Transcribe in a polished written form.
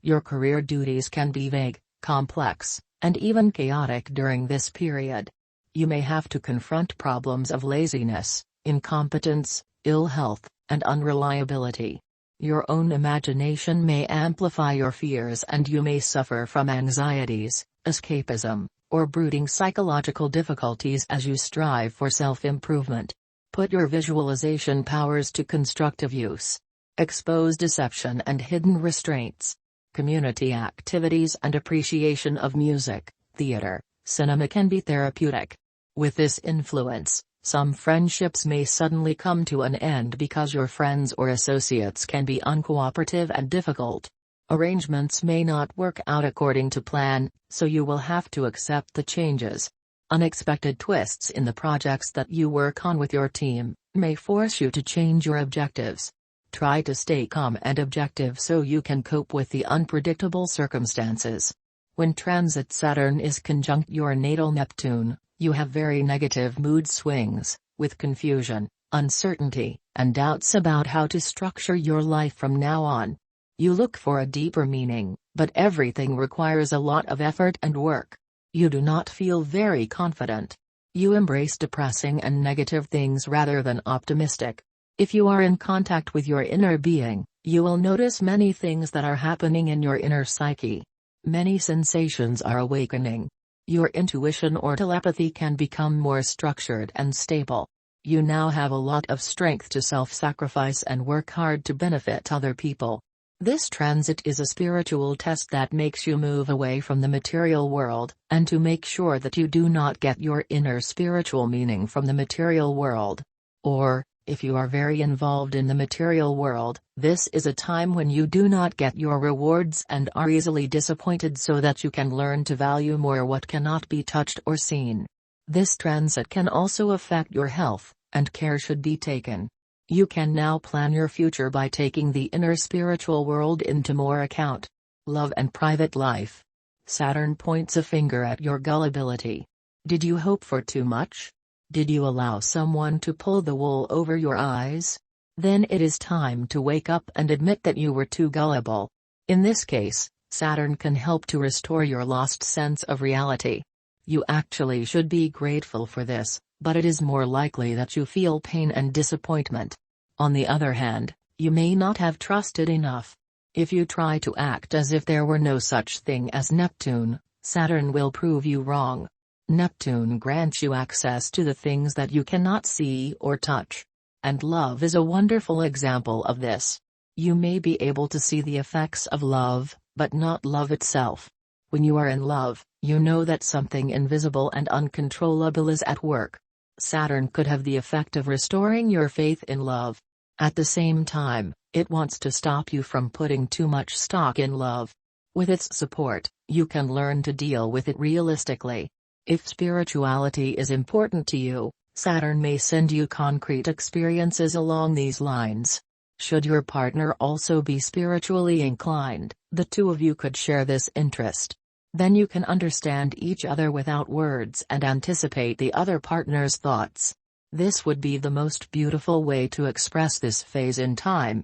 Your career duties can be vague, complex, and even chaotic during this period. You may have to confront problems of laziness, incompetence, ill health, and unreliability. Your own imagination may amplify your fears and you may suffer from anxieties, escapism, or brooding psychological difficulties as you strive for self-improvement. Put your visualization powers to constructive use. Expose deception and hidden restraints. Community activities and appreciation of music, theater, cinema can be therapeutic. With this influence, some friendships may suddenly come to an end because your friends or associates can be uncooperative and difficult. Arrangements may not work out according to plan, so you will have to accept the changes. Unexpected twists in the projects that you work on with your team may force you to change your objectives. Try to stay calm and objective so you can cope with the unpredictable circumstances. When transit Saturn is conjunct your natal Neptune, you have very negative mood swings, with confusion, uncertainty, and doubts about how to structure your life from now on. You look for a deeper meaning, but everything requires a lot of effort and work. You do not feel very confident. You embrace depressing and negative things rather than optimistic. If you are in contact with your inner being, you will notice many things that are happening in your inner psyche. Many sensations are awakening. Your intuition or telepathy can become more structured and stable. You now have a lot of strength to self-sacrifice and work hard to benefit other people. This transit is a spiritual test that makes you move away from the material world, and to make sure that you do not get your inner spiritual meaning from the material world. Or, if you are very involved in the material world, this is a time when you do not get your rewards and are easily disappointed so that you can learn to value more what cannot be touched or seen. This transit can also affect your health, and care should be taken. You can now plan your future by taking the inner spiritual world into more account. Love and private life. Saturn points a finger at your gullibility. Did you hope for too much? Did you allow someone to pull the wool over your eyes? Then it is time to wake up and admit that you were too gullible. In this case, Saturn can help to restore your lost sense of reality. You actually should be grateful for this, but it is more likely that you feel pain and disappointment. On the other hand, you may not have trusted enough. If you try to act as if there were no such thing as Neptune, Saturn will prove you wrong. Neptune grants you access to the things that you cannot see or touch. And love is a wonderful example of this. You may be able to see the effects of love, but not love itself. When you are in love, you know that something invisible and uncontrollable is at work. Saturn could have the effect of restoring your faith in love. At the same time, it wants to stop you from putting too much stock in love. With its support, you can learn to deal with it realistically. If spirituality is important to you, Saturn may send you concrete experiences along these lines. Should your partner also be spiritually inclined, the two of you could share this interest. Then you can understand each other without words and anticipate the other partner's thoughts. This would be the most beautiful way to express this phase in time.